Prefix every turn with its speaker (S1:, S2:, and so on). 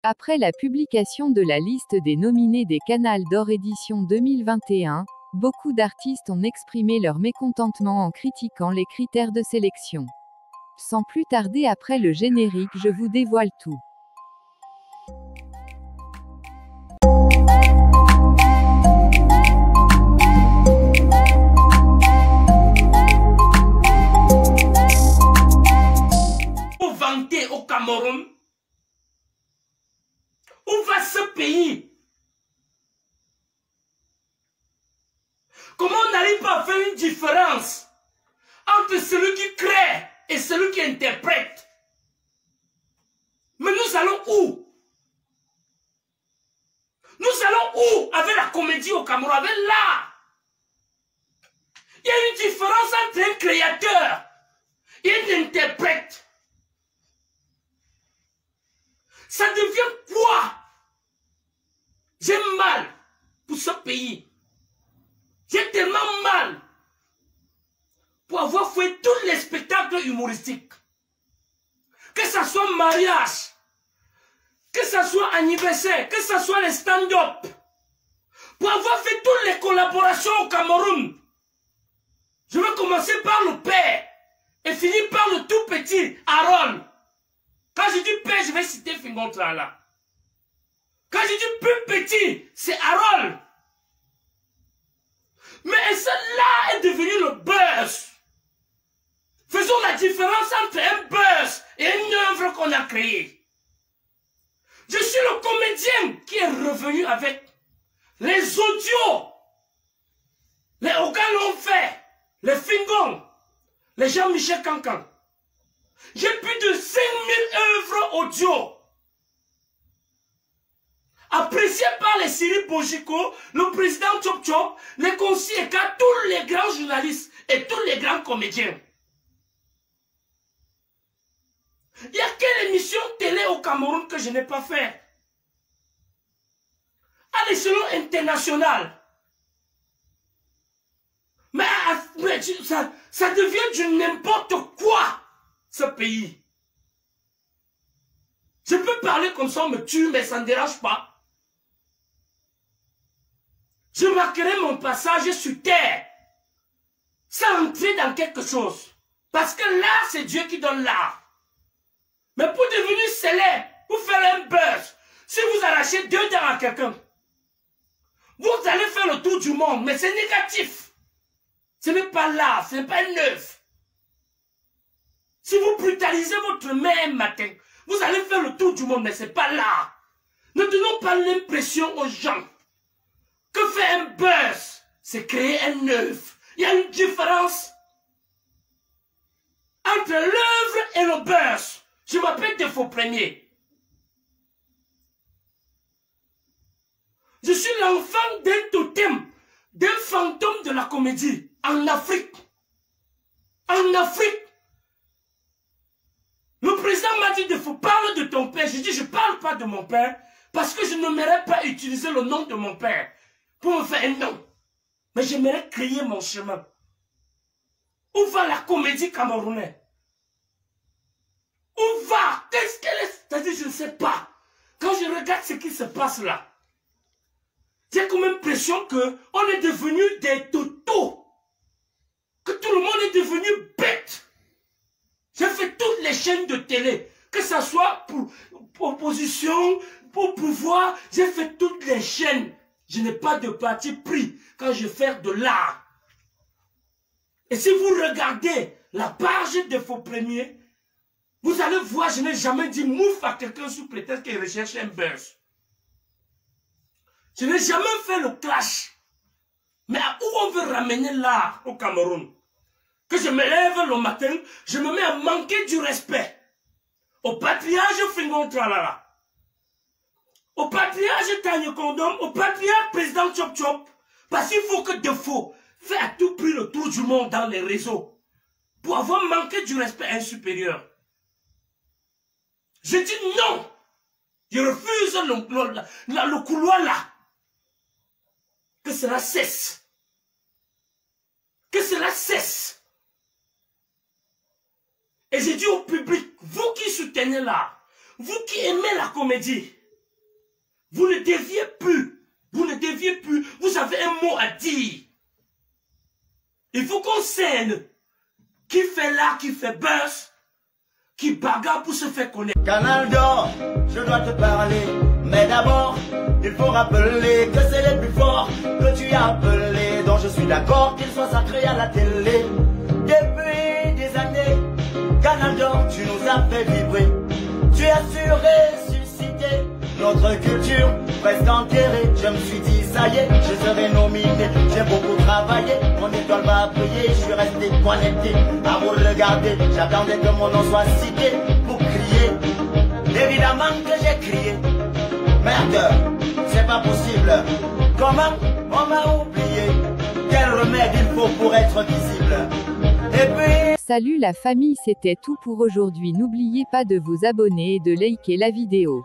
S1: Après la publication de la liste des nominés des Canals d'Or édition 2021, beaucoup d'artistes ont exprimé leur mécontentement en critiquant les critères de sélection. Sans plus tarder, après le générique, je vous dévoile tout.
S2: Pour vanter au Cameroun, où va ce pays? Comment on n'arrive pas à faire une différence entre celui qui crée et celui qui interprète? Mais nous allons où? Nous allons où avec la comédie au Cameroun, avec l'art? Il y a une différence entre un créateur et un interprète. Ça devient quoi? J'ai mal pour ce pays. J'ai tellement mal pour avoir fait tous les spectacles humoristiques. Que ce soit mariage, que ce soit anniversaire, que ce soit les stand-up. Pour avoir fait toutes les collaborations au Cameroun. Je vais commencer par le père et finir par le tout petit Harold. Quand je dis père, je vais citer Fingontra là. Quand je dis plus petit, c'est Harold. Mais cela est devenu le buzz. Faisons la différence entre un buzz et une œuvre qu'on a créée. Je suis le comédien qui est revenu avec les audios. Les Ogan l'ont fait. Les Fingon. Les Jean-Michel Cancan. J'ai plus de 5000 œuvres audio. Apprécié par les Siri Bojiko, le président Chop Chop, les conseillers, tous les grands journalistes et tous les grands comédiens. Il y a quelle émission télé au Cameroun que je n'ai pas fait? À l'échelon international. Mais ça devient du n'importe quoi, ce pays. Je peux parler comme ça, on me tue, mais ça ne dérange pas. Je marquerai mon passage sur terre, sans entrer dans quelque chose. Parce que l'art, c'est Dieu qui donne l'art. Mais pour devenir célèbre, pour faire un buzz, si vous arrachez 2 dents à quelqu'un, vous allez faire le tour du monde, mais c'est négatif. Ce n'est pas l'art, ce n'est pas une œuvre. Si vous brutalisez votre mère un matin, vous allez faire le tour du monde, mais ce n'est pas l'art. Ne donnons pas l'impression aux gens que faire un buzz, c'est créer une œuvre. Il y a une différence entre l'œuvre et le buzz. Je m'appelle Defo Premier. Je suis l'enfant d'un totem, d'un fantôme de la comédie en Afrique. En Afrique. Le président m'a dit Defo, parle de ton père. Je dis, je ne parle pas de mon père parce que je n'aimerais pas utiliser le nom de mon père pour me faire un nom. Mais j'aimerais créer mon chemin. Où va la comédie camerounaise? Où va? Qu'est-ce qu'elle est? C'est-à-dire, je ne sais pas. Quand je regarde ce qui se passe là, j'ai comme l'impression qu'on est devenu des totos. Que tout le monde est devenu bête. J'ai fait toutes les chaînes de télé. Que ce soit pour opposition, pour pouvoir. J'ai fait toutes les chaînes. Je n'ai pas de parti pris quand je fais de l'art. Et si vous regardez la page de Faux Premiers, vous allez voir, je n'ai jamais dit mouf à quelqu'un sous prétexte qu'il recherche un buzz. Je n'ai jamais fait le clash. Mais où on veut ramener l'art au Cameroun? Que je me lève le matin, je me mets à manquer du respect. Au patriarche Fingon Tralala. Au patriarche Tanya Kondom, au patriarche président Chop Chop. Parce qu'il faut que Defo fait à tout prix le tour du monde dans les réseaux. Pour avoir manqué du respect à un supérieur. Je dis non. Je refuse le couloir là. Que cela cesse. Que cela cesse. Et j'ai dit au public, vous qui soutenez l'art, vous qui aimez la comédie, Vous ne déviez plus. Vous ne déviez plus. Vous avez un mot à dire. Il faut qu'on scène. Qui fait là, qui fait buzz, qui bagarre pour se faire connaître.
S3: Canal d'or, je dois te parler. Mais d'abord, il faut rappeler que c'est les plus forts que tu as appelés. Donc je suis d'accord qu'ils soient sacrés à la télé. Depuis des années, Canal d'or, tu nous as fait vibrer. Tu as su ressusciter notre culture presque enterrée. Je me suis dit, ça y est, je serai nominé. J'ai beaucoup travaillé, mon étoile va briller. Je suis resté connecté à vous regarder. J'attendais que mon nom soit cité pour crier. Évidemment que j'ai crié. Merde, c'est pas possible. Comment on m'a oublié? Quel remède il faut pour être visible? Et puis...
S1: Salut la famille, c'était tout pour aujourd'hui. N'oubliez pas de vous abonner et de liker la vidéo.